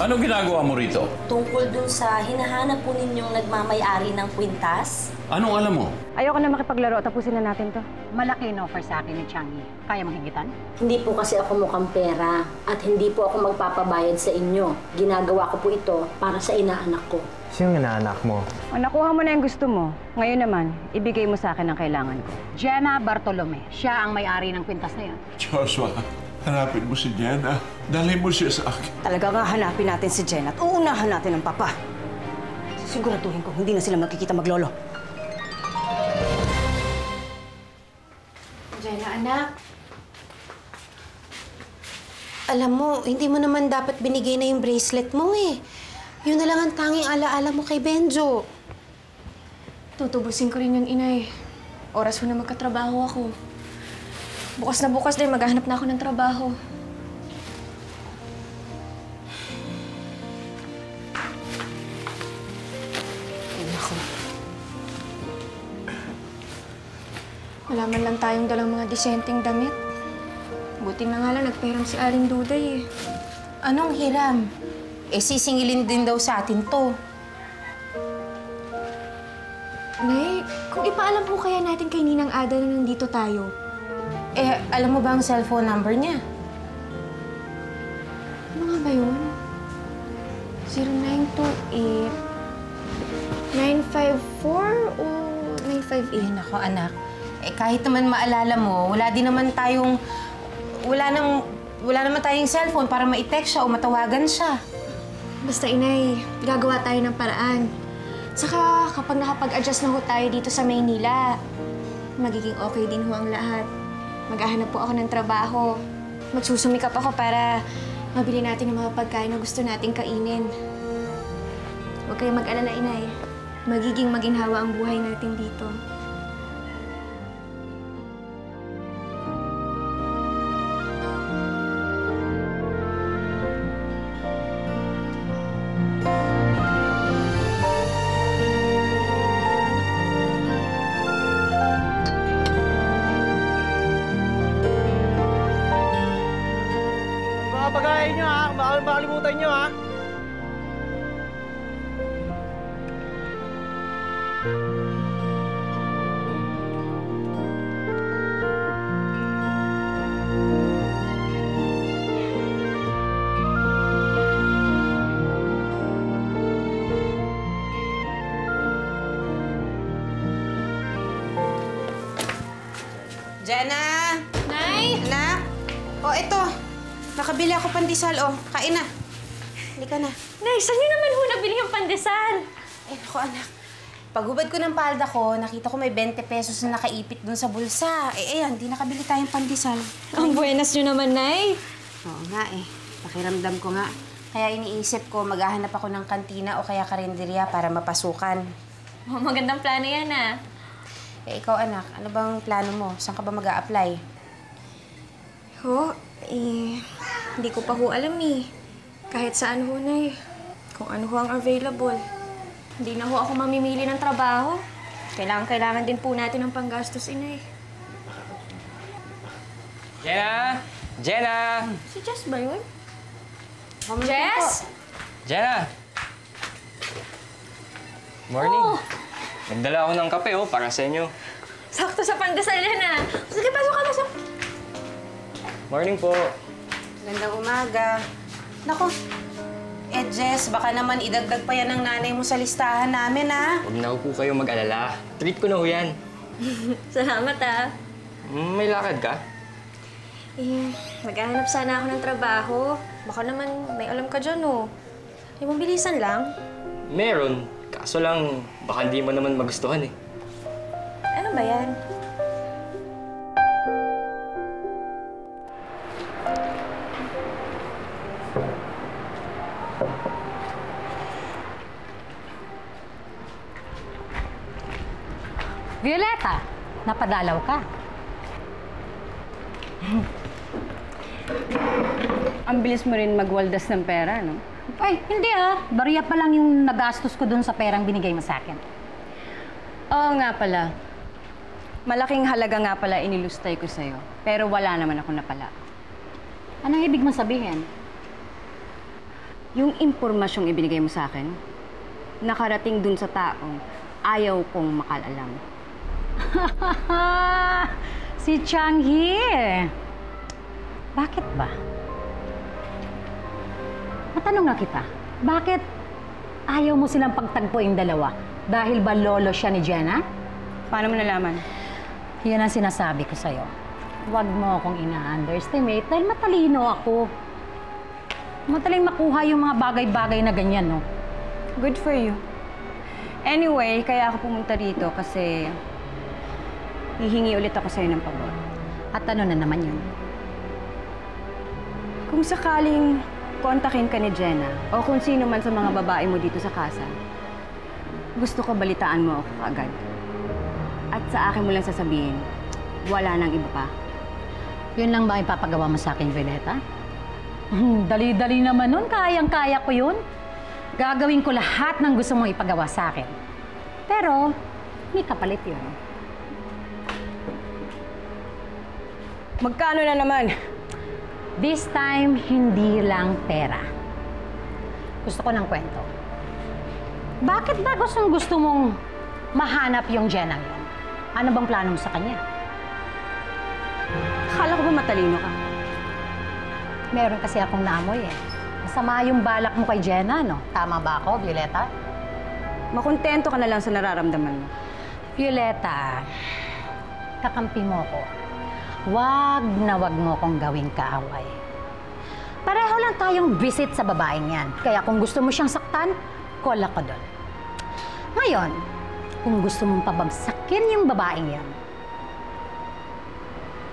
Ano ginagawa mo rito? Tungkol dun sa hinahanap po ninyong nagmamay-ari ng kwintas? Anong alam mo? Ayoko na makipaglaro. Tapusin na natin to. Malaki in offer sa akin ni Changi. Kaya manghigitan? Hindi po kasi ako mukhang pera at hindi po ako magpapabayad sa inyo. Ginagawa ko po ito para sa inaanak ko. Sino yung inaanak mo? O, nakuha mo na yung gusto mo. Ngayon naman, ibigay mo sa akin ang kailangan ko. Jenna Bartolome. Siya ang may-ari ng kwintas na yan. Joshua, hanapin mo si Jenna. Dalhin mo siya sa akin. Talaga nga hanapin natin si Jenna at uunahan natin ang papa. Siguraduhin ko hindi na sila magkikita maglolo. Jenna, anak. Alam mo, hindi mo naman dapat binigay na yung bracelet mo eh. Yun na lang ang tanging alaala mo kay Benjo. Tutubusin ko rin yun, inay. Oras ko na magkatrabaho ako. Bukas na bukas din, maghahanap na ako ng trabaho. Ay, naku. Wala man lang tayong dalang mga disenteng damit. Buti na nga lang nagpahiram si Aling Duday eh. Anong hiram? Eh, sisingilin din daw sa atin to. Nay, kung ipaalam po kaya natin kay Ninang Ada na nandito tayo. Eh, alam mo ba ang cellphone number niya? Ano nga ba yun? 0928 954 o 958? Eh, nako anak. Eh, kahit naman maalala mo, wala naman tayong cellphone para ma-text siya o matawagan siya. Basta inay, gagawa tayo ng paraan. Saka kapag nakapag-adjust na ho tayo dito sa Maynila, magiging okay din ho ang lahat. Maghahanap po ako ng trabaho. Magsusumikap ako para mabili natin yung mga pagkain na gusto nating kainin. Huwag kayong mag-alala, inay. Magiging maginhawa ang buhay natin dito. Pagkain nyo ha, baka makalimutan nyo ha. Jenna! Nay! Anak! O, ito. Nakabili ako pandesal, oh. Kain na. Halika na. Nay, saan niyo naman ho nabili yung pandesal? Eh, ako anak. Paghubad ko ng palda ko, nakita ko may 20 pesos na nakaipit dun sa bulsa. Eh, ayan, di nakabili tayong pandesal. Ang buenas niyo naman, Nay. Oo nga eh. Pakiramdam ko nga. Kaya iniisip ko, maghahanap ako ng kantina o kaya karinderya para mapasukan. Oh, magandang plano yan, ah. Eh, ikaw anak, ano bang plano mo? Saan ka ba mag-a-apply? Ho, hindi ko pa ho alam eh. Kahit saan ho, Nay. Kung ano ho ang available. Hindi na ho ako mamimili ng trabaho. Kailangan din po natin ng panggastos, inay. Jenna! Jenna! Si Jess ba yun? Jess! Jenna! Morning. Oh. Nagdala ako ng kape, oh, para sa inyo. Sakto sa pandesal yan, ah. Sige, pasok ka, pasok. Morning po. Gandang umaga. Nako, Jess, baka naman idagdag pa yan ng nanay mo sa listahan namin, ha? Huwag na po kayo mag-alala. Treat ko na ho yan. Salamat, ah. May lakad ka? Maghahanap sana ako ng trabaho. Baka naman may alam ka dyan, oh. Yung mabilisan lang. Meron. Kaso lang, baka hindi mo naman magustuhan, eh. Ano ba yan? Violeta, napadalaw ka. Ang bilis mo rin magwaldas ng pera, no? Ay, hindi ah. Bariya pa lang yung nagastos ko dun sa perang binigay mo sa akin. Oo nga pala. Malaking halaga nga pala inilustay ko sa'yo. Pero wala naman ako napala. Anong ibig mong sabihin? yung impormasyong ibinigay mo sa akin, nakarating dun sa taong ayaw kong makalalam. Si Changhi. Bakit ba? Matanong nga kita, bakit ayaw mo silang pagtagpo yung dalawa? Dahil ba lolo siya ni Jenna? Paano mo nalaman? Yan ang sinasabi ko sa'yo. Huwag mo akong ina-underestimate dahil matalino ako. Madaling makuha yung mga bagay-bagay na ganyan, no? Good for you. Anyway, kaya ako pumunta rito kasi hihingi ulit ako sa'yo ng pabor. At ano na naman yun? Kung sakaling kontakin ka ni Jenna o kung sino man sa mga babae mo dito sa casa, gusto ko balitaan mo ako kaagad. At sa akin mo lang sasabihin, wala nang iba pa. Yun lang ba ipapagawa mo sa akin, Violeta? Dali-dali naman nun. Kayang-kaya ko yun. Gagawin ko lahat ng gusto mong ipagawa sa akin. Pero, may kapalit yun. Magkano na naman? This time, hindi lang pera. Gusto ko ng kwento. Bakit ba gusto mong mahanap yung Jenna yun? Ano bang plano mo sa kanya? Akala ko ba matalino ka? Meron kasi akong naamoy eh. Masama yung balak mo kay Jenna, no? Tama ba ako, Violeta? Makontento ka na lang sa nararamdaman mo. Violeta, kakampi mo ko. Wag na wag mo kong gawing kaaway. Pareho lang tayong visit sa babaeng yan. Kaya kung gusto mo siyang saktan, call ako doon. Ngayon, kung gusto mong pabagsakin yung babaeng yan,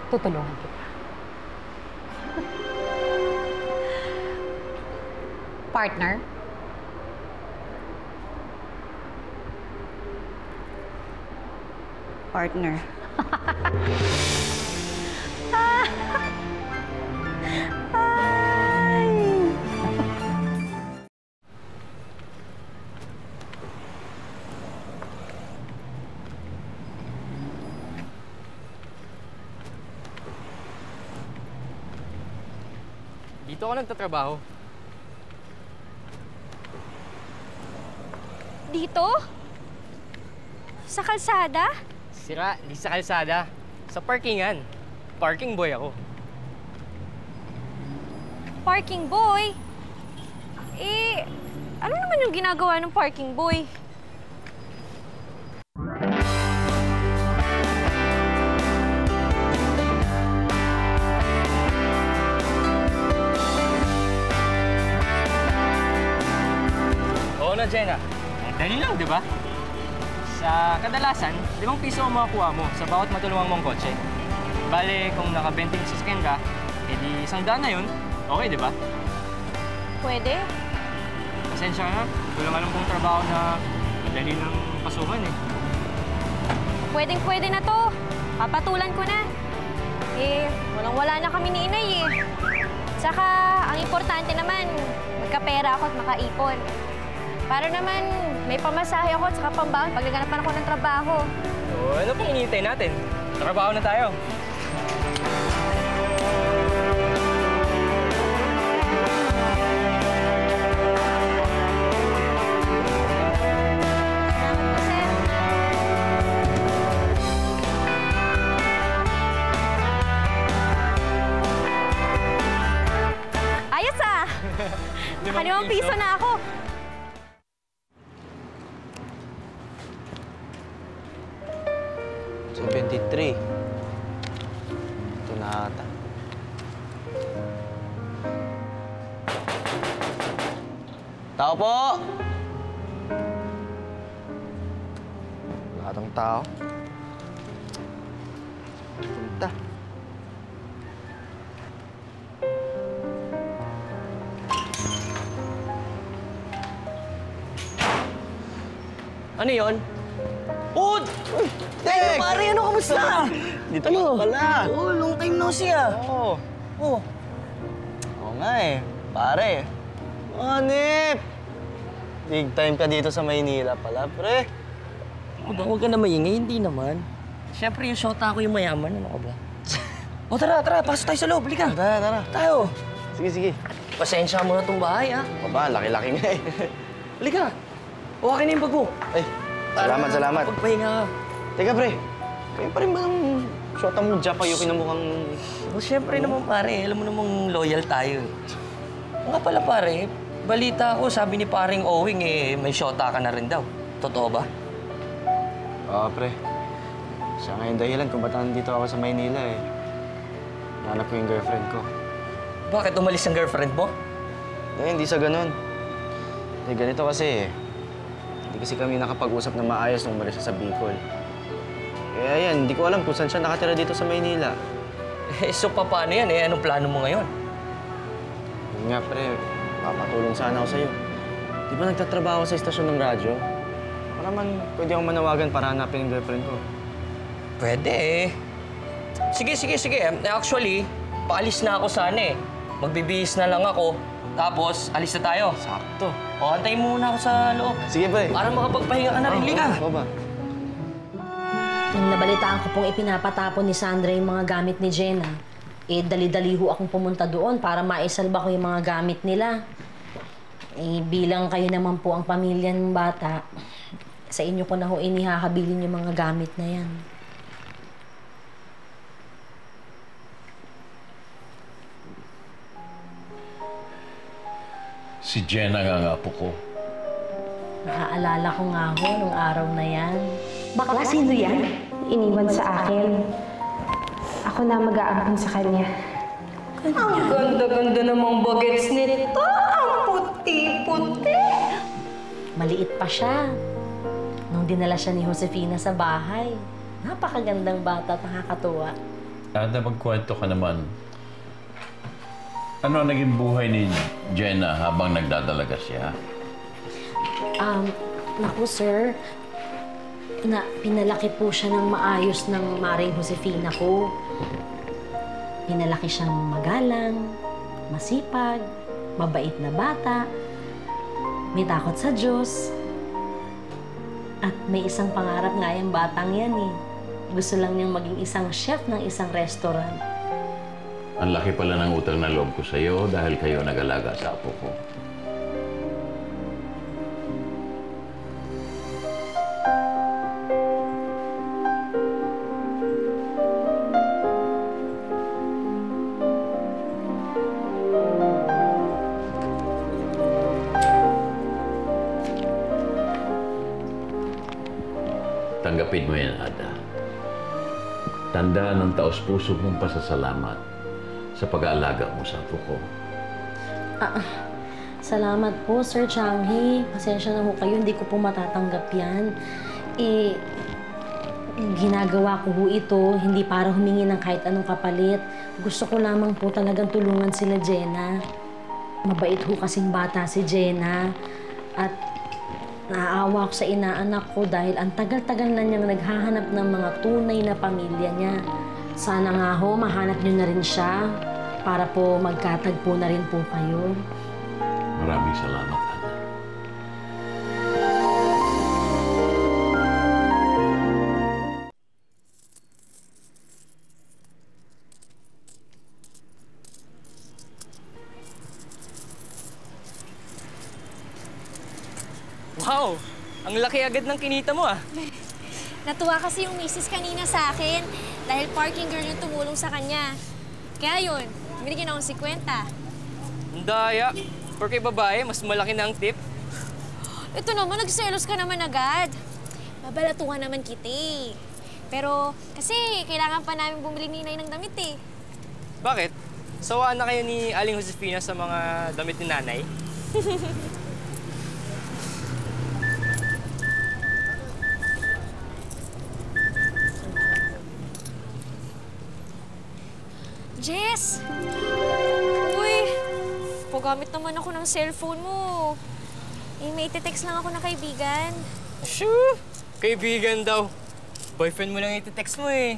tutulungan kita. Partner? Partner. Dito ako nagtatrabaho. Dito? Sa kalsada? Sira, di sa kalsada. Sa parkingan. Parking boy ako. Parking boy? Eh, ano naman yung ginagawa ng parking boy? Oo na, Jenna. Ang dali lang, di ba? Sa kadalasan, 5 piso ang makakuha mo sa bawat matulungan mong kotse. Bale, kung naka-20 sasakyan ka, edi 100 na yun. Okay, di ba? Pwede? Pasensya ka na. Ito lang alam kong trabaho na madali lang pasukan eh. Pwedeng-pwede na to. Papatulan ko na. Eh, walang-wala na kami ni inay eh. Saka, ang importante naman, magkapera ako at makaipon. Para naman, may pamasahe ako at saka pambaon pag naganapan ako ng trabaho. So, ano pong inihintay natin? Trabaho na tayo. Salamat po, sir. Ayos ah! Naka 5 piso na ako. Sa 23. Ito na ata. Tao po! Lahat ng tao. Punta. Ano yon? Ud! Tek! Pare, ano? Kamusta? Dito ka pala. Oo, long time no see ah. Oo. Oh, Oo nga eh. Pare. Hanip! Big time ka dito sa Maynila pala, pre. huwag ka na maingay, hindi naman. Siyempre yung shota ko yung mayaman, ano ka ba? O tara, pasok tayo sa loob, halika. Tara. Tayo. Sige. pasensya mo na itong bahay, ha? Aba, laki-laki nga eh. Halika, huwakin na yung bag mo. Ay, salamat. Pagpahinga ka. Teka, pre. Kayo pa rin ba ang shota mo Japayuki na mukhang... Oh, siyempre naman, pare. Alam mo namang loyal tayo. Nga pala, pare. Balita ko, sabi ni paring Owing, may shota ka na rin daw. Totoo ba? Oo, pre. Siya nga yung dahilan kung ba't nandito ako sa Maynila eh. Nahanap ko yung girlfriend ko. Bakit umalis ang girlfriend mo? Eh, hindi sa ganun. Eh, ganito kasi eh. Hindi kasi kami nakapag-usap na maayos nung umalis siya sa Bicol. Kaya yan, hindi ko alam kung saan siya nakatira dito sa Maynila. So, paano yan? Anong plano mo ngayon? Yun nga, pre. Papatulong sana ako sa'yo. Di ba nagtatrabaho sa istasyon ng radyo? Baka naman pwede akong manawagan para hanapin yung girlfriend ko. Pwede eh. Sige. Actually, paalis na ako sana eh. Magbibihis na lang ako. Tapos, alis na tayo. Sakto. O, antayin mo muna ako sa loob. Sige, pre. Para makapagpahinga ka na rin. Liga! Oo ba? Nung nabalitaan ko pong ipinapatapon ni Sandra yung mga gamit ni Jenna, dali-dali ho akong pumunta doon para maisalba ko yung mga gamit nila. Bilang kayo naman po ang pamilya ng bata, sa inyo ko na ho inihahabilin yung mga gamit na yan. Si Jenna nga ang apo ko. Naaalala ko nga ho nung araw na yan. Bakla, sino yan? Iniwan sa akin. Ako na mag-aampun sa kanya. Ang ganda-ganda namang bagets nito. Ang puti-puti. Maliit pa siya. Nung dinala siya ni Josefina sa bahay. Napakagandang bata at nakakatuwa. Ada, magkwento ka naman. Ano ang naging buhay ni Jenna habang nagdadalaga siya? Naku, sir. Pinalaki po siya ng maayos ng Maring Josefina ko. Pinalaki siyang magalang, masipag, mabait na bata, may takot sa Diyos. At may isang pangarap nga yung batang yan eh. Gusto lang niyang maging isang chef ng isang restaurant. Ang laki pala ng utang na loob ko sa'yo dahil kayo nag-alaga sa apo ko. Tanggapin mo yan, Ada. Tanda ng taos-puso mong pasasalamat sa pag-aalaga mo sa apo ko. Salamat po, Sir Changhi. Pasensya na ho kayo, hindi ko po matatanggap yan. Ginagawa ko ho ito, hindi para humingi ng kahit anong kapalit. Gusto ko lamang po talagang tulungan sila Jenna. Mabait ho kasing bata si Jenna. At naaawa ko sa inaanak ko dahil ang tagal-tagal na niyang naghahanap ng mga tunay na pamilya niya. Sana nga ho, mahanap niyo na rin siya para po magkatagpo na rin po kayo. Maraming salamat, Ada. Wow! Ang laki agad ng kinita mo, ah. Natuwa kasi yung misis kanina sa akin dahil parking girl yung tumulong sa kanya. Kaya yun, binigyan akong 50. Ang daya. Porque babae, mas malaki na ang tip. Ito naman, nagselos ka naman agad. Babalatuhan naman kita. Pero kasi kailangan pa namin bumili ni Inay ng damit eh. Bakit? Sawaan na kayo ni Aling Josefina sa mga damit ni Nanay? Jess! Uy! Pagamit naman ako ng cellphone mo. May iti-text lang ako ng kaibigan. Shoo! Kaibigan daw. Boyfriend mo lang iti-text mo eh.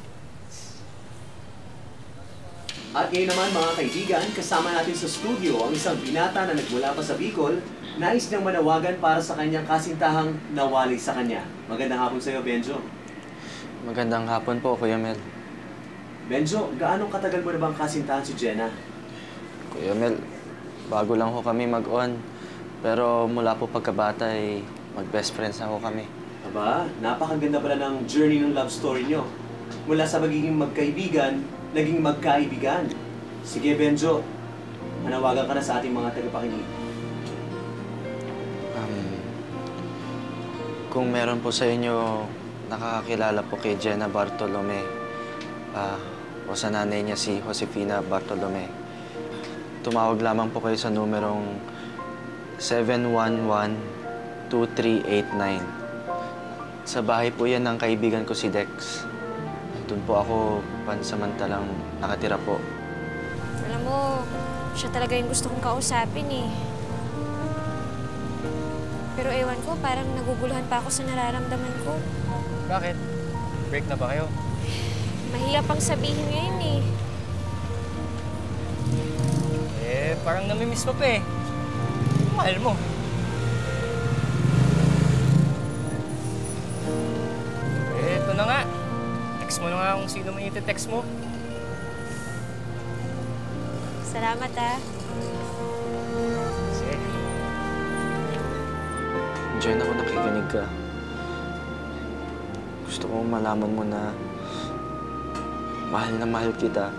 At ngayon naman mga kaibigan, kasama natin sa studio ang isang binata na nagmula pa sa Bicol, nais niyang manawagan para sa kanyang kasintahang nawali sa kanya. Magandang hapon sa iyo, Benjo. Magandang hapon po, Kuya Mel. Benjo, gaano katagal mo na bang kasintahan si Jenna? Kuya Mel, Bago lang ho kami mag-on. Pero mula po pagkabata ay mag-best friends na ho kami. Aba, napakaganda pala ng journey ng love story nyo. Mula sa magiging magkaibigan, naging magkaibigan. Sige, Benjo. Manawagan ka na sa ating mga tagapakinig. Kung meron po sa inyo nakakakilala po kay Jenna Bartolome, o sa nanay niya si Josefina Bartolome, tumawag lamang po kayo sa numerong 711-2389. Sa bahay po yan ng kaibigan ko si Dex. Doon po ako pansamantalang nakatira po. Alam mo, siya talaga yung gusto kong kausapin eh. Pero ewan ko, parang naguguluhan pa ako sa nararamdaman ko. Bakit? Break na ba kayo? Mahirap pang sabihin ngayon eh. Parang namimiss mo pa eh. Mahal mo. Ito na nga. Text mo na nga kung sino may iti-text mo. Salamat ah. Sige. Jenna, kung nakikinig ka, gusto ko malaman mo na mahal kita.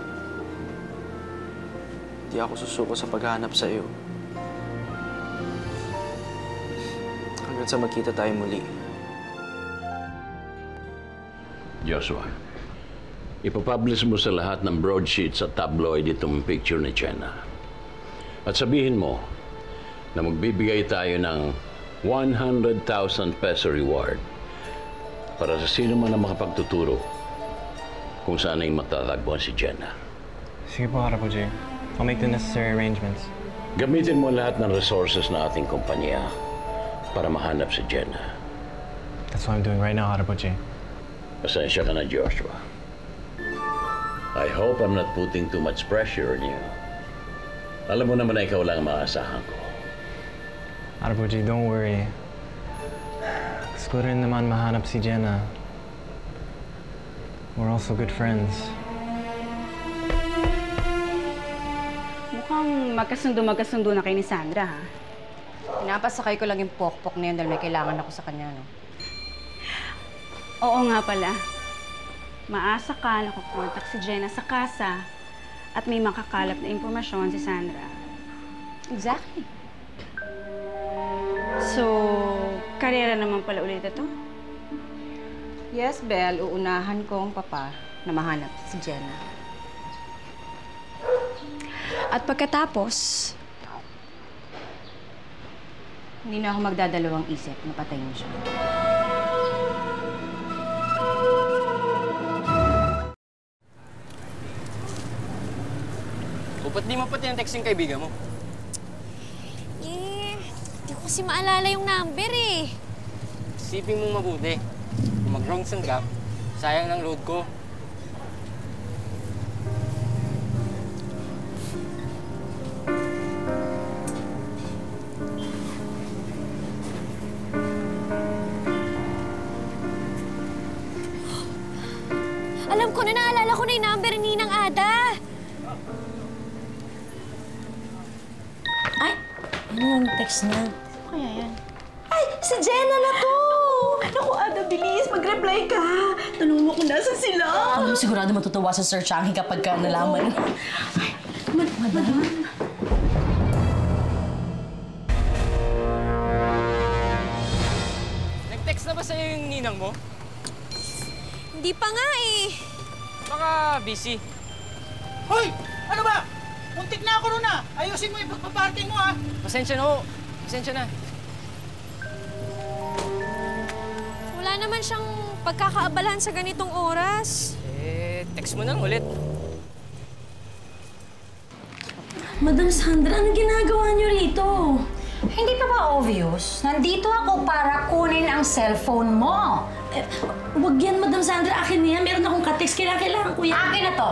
Di ako susuko sa paghahanap sa iyo. Hanggang sa magkita tayo muli. Joshua, ipapublish mo sa lahat ng broadsheets at tabloid itong picture ni Jenna. At sabihin mo na magbibigay tayo ng 100,000 peso reward para sa sino man na makapagtuturo kung saan ay matatagpuan si Jenna. Sige po, Harpo J. I'll make the necessary arrangements. Gamitin mo lahat ng resources na ating kumpanya para mahanap si Jenna. That's what I'm doing right now, Harpo J. Pasensya ka na, Joshua. I hope I'm not putting too much pressure on you. Alam mo naman na ikaw lang ang maasahan ko. Harpo J, don't worry. Gusto ko rin naman mahanap si Jenna. We're also good friends. Mukhang magkasundo na kayo ni Sandra, ha? Pinapasakay ko lang yung pokpok na yun dahil may kailangan ako sa kanya, no? Oo nga pala. Maasa ka na kukontak si Jenna sa kasa at may makakalap na impormasyon si Sandra. Exactly. So, karera naman pala ulit ito? Yes, Belle. Uunahan ko ang papa na mahanap si Jenna. At pagkatapos, hindi na ako magdadalawang isip na patayin siya. Ba't di mo pati yung text yung kaibigan mo? hindi ko kasi maalala yung number eh. Isipin mong mabuti. Kung mag-wrong send ka, sayang ng load ko. Alam ko na, naalala ko na yung number ni Ninang Ada. Ay, ano yung text niya? Kaya yan? Ay, si Jenna na to! Naku, Ada, bilis. Mag-reply ka. Tanong mo kung nasa sila. Sigurado matutuwa sa Sir Changi kapag ka nalaman. Ay, madam. Nag-text na ba sa'yo yung ninang mo? Hindi pa nga eh. Baka busy. Hoy! Ano ba? Muntik na ako nun ah! Ayusin mo yung pagpaparty mo ah! Pasensya na ho. Pasensya na. Wala naman siyang pagkakaabalahan sa ganitong oras. Text mo na ulit. Madam Sandra, ano ginagawa niyo rito? Hindi pa ba obvious? Nandito ako para kunin ang cellphone mo. Wag yan, Madam Sandra. Akin na yan. Meron akong ka-text. Kailangan ko yan. Akin na to.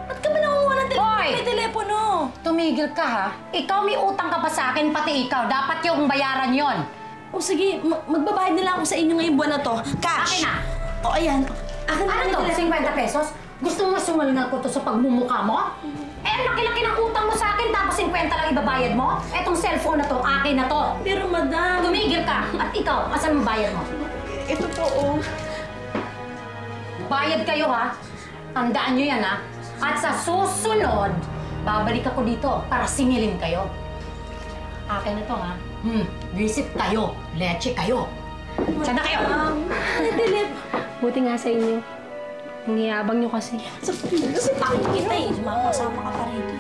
Ba't ka ba nangunguha ng Hoy! may telepono? Tumigil ka, ha? Ikaw may utang ka pa sa akin, pati ikaw. Dapat yung bayaran yon. O sige, magbabayad nila ako sa inyo ngayong buwan na to. Cash! Akin na. O ayan. Akin na Ano to? 50 pesos? Gusto mo sumalngal ko to sa pagmumukha mo? Eh, ang laki-laki ng utang mo sa akin, tapos 50 lang ibabayad mo? Etong cellphone na to, akin na to. Pero madam... Tumigil ka! At ikaw, asan mo bayad mo? Ito po, oh. Bayad kayo, ha? Tandaan nyo yan, ha? At sa susunod, babalik ako dito para singilin kayo. Akin na to, ha? Visit kayo. Leche kayo. Saan na kayo? Buti nga sa inyo. Ang yabang nyo kasi. Kasi takot kita eh. Sumakasama ka pa rito.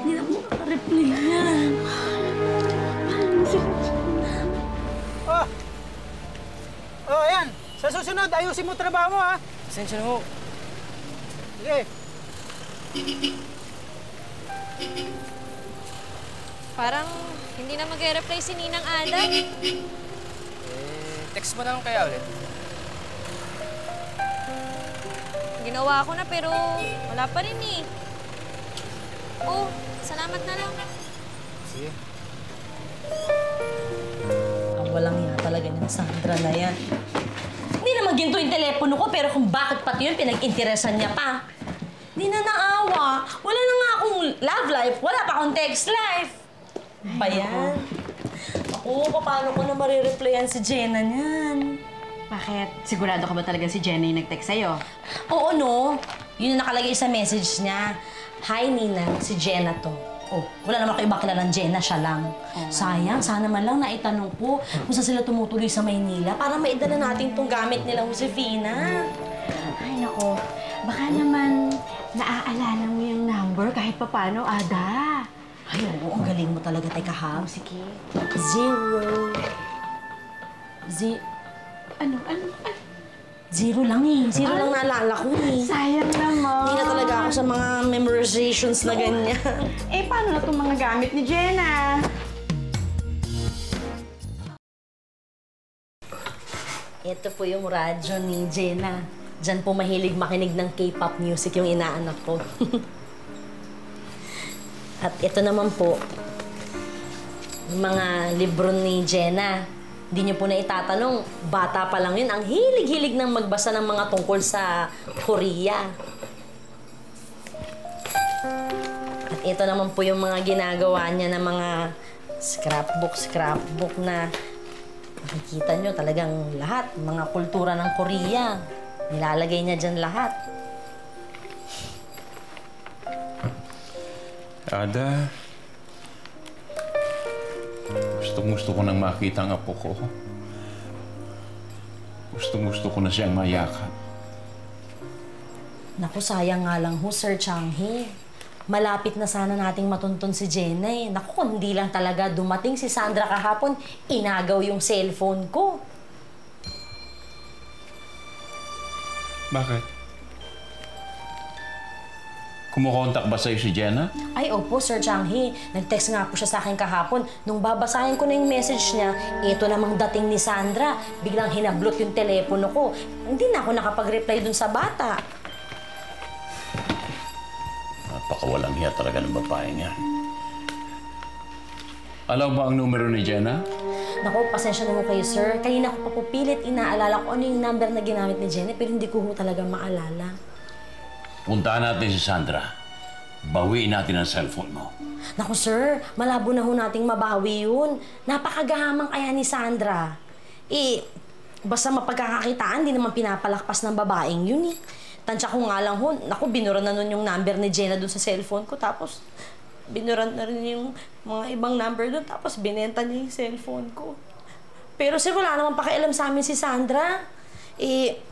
Hindi na ako makareply yan. Oh, ayan. Sa susunod, ayusin mo trabaho mo, ha? Pasensya na ho. Sige. Parang hindi na mag-reply si Ninang Ada. Text mo na lang kaya ulit. Ginawa ko na pero wala pa rin eh. Oh, salamat na lang. Sige. Ang walang hiya talaga ng Sandra na yan. Hindi naman ginto yung telepono ko, pero kung bakit pati yun, pinag-interesan niya pa. Hindi na naawa. Wala na nga akong love life, wala pa akong text life. Pa yan? Ako, paano ko na marireplyan si Jenna niyan? Bakit? Sigurado ka ba talaga si Jenna yung nag-text sa'yo? Oo, no. Yun yung nakalagay sa message niya. Hi, Ninang. Si Jenna to. Oh, wala naman kayo bakilalang Jenna, siya lang. Sayang, sana man lang naitanong ko kung saan sila tumutuloy sa Maynila para maidala natin tong gamit nila Josefina. Ay, nako. Baka naman naaalala mo yung number kahit papano, Ada. Ay, oo. Ang galing mo talaga. Teka, ha? Sige. Zero lang eh. Zero lang naalala ko eh. Sayang naman. Hindi na talaga ako sa mga memorizations na ganyan. Eh, paano na itong mga gamit ni Jenna? Ito po yung radyo ni Jenna. Diyan po mahilig makinig ng K-pop music yung inaanak ko. At ito naman po, yung mga libro ni Jenna. Hindi niyo po na itatanong, bata pa lang yun, ang hilig-hilig ng magbasa ng mga tungkol sa Korea. At ito naman po yung mga ginagawa niya na mga scrapbook na makikita niyo talagang lahat, mga kultura ng Korea. Nilalagay niya dyan lahat. Ada, gusto ko nang makita ang apo ko. Gusto ko na siyang mayakap. Naku, sayang nga lang ho, Sir Changhe. Malapit na sana nating matuntun si Jenna eh. Naku, kung hindi lang talaga dumating si Sandra kahapon, inagaw yung cellphone ko. Bakit? Kumukontak ba sa'yo si Jenna? Ay, opo, Sir Changhe. Nag-text nga po siya sa akin kahapon. Nung babasahin ko na yung message niya, ito namang dating ni Sandra. Biglang hinablot yung telepono ko. Hindi na ako nakapag-reply dun sa bata. Napakawalang hiya talaga ng babaeng yan. Alam ba ang numero ni Jenna? Naku, pasensya naman kayo, sir. Kanina ko pa po pilit inaalala ko ano yung number na ginamit ni Jenna, pero hindi ko ho talaga maalala. Puntahan natin si Sandra. Bawiin natin ang cellphone mo. Naku, sir, malabo na ho nating mabawi yun. Napakagahamang kaya ni Sandra. Eh, basta mapagkakakitaan, di naman pinapalakpas ng babaeng yun eh. Tansya ko nga lang ho, naku, binuran na nun yung number ni Jenna dun sa cellphone ko, tapos binuran na rin yung mga ibang number dun, tapos binenta niya yung cellphone ko. Pero sir, wala naman pakialam sa amin si Sandra. Eh,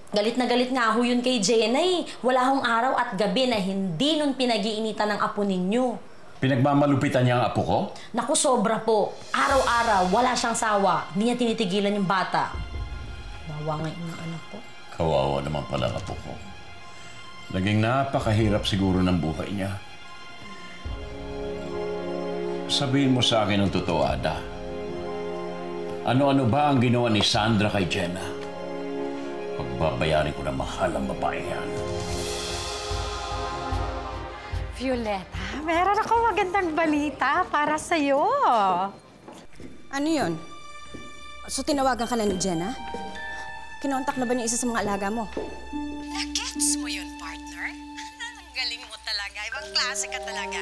galit na galit nga ho yun kay Jenna eh. Wala hong araw at gabi na hindi nun pinag-iinitan ng apo ninyo. Pinagmamalupitan niya ang apo ko? Naku, sobra po. Araw-araw, wala siyang sawa. Hindi niya tinitigilan yung bata. Bawa nga yung anak ko. Kawawa naman pala ang apo ko. Naging napakahirap siguro ng buhay niya. Sabihin mo sa akin ang totoo, Ada. Ano-ano ba ang ginawa ni Sandra kay Jenna? Pagbabayarin ko na mahal ang babae yan. Violeta, meron akong magandang balita para sa'yo. Ano yun? So, tinawagan ka na ni Jenna? Kinontak na ba niya isa sa mga alaga mo? Nagets mo yun, partner? Ang galing mo talaga. Ibang klase ka talaga.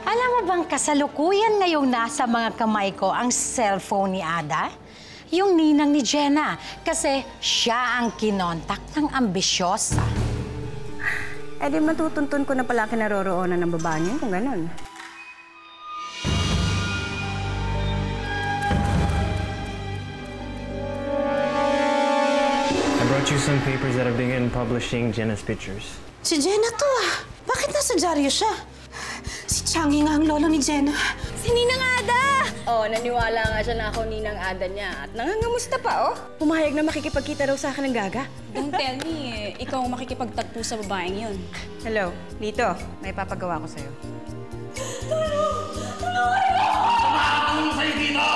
Alam mo bang kasalukuyan ngayong nasa mga kamay ko ang cellphone ni Ada? Yung ninang ni Jenna. Kasi siya ang kinontak ng ambisyosa. Eh di matutuntun ko na pala kinaroroonan ng babae niya kung ganun. I brought you some papers that have begun publishing Jenna's pictures. Si Jenna to ah. Bakit nasa dyaryo siya? Si Changi nga ang lolo ni Jenna. Si Ninang Ada! Oh, naniwala nga siya na ako Ninang Ada niya. At nangangamusta pa, oh. Pumayag na makikipagkita raw sa akin ng Gaga. Don't tell me, ikaw ang makikipagtagpo sa babaeng yun. Hello, Lito. May papagawa ko sa'yo. Tulungan mo! Tulungan mo! Tumakatulong sa'yo dito!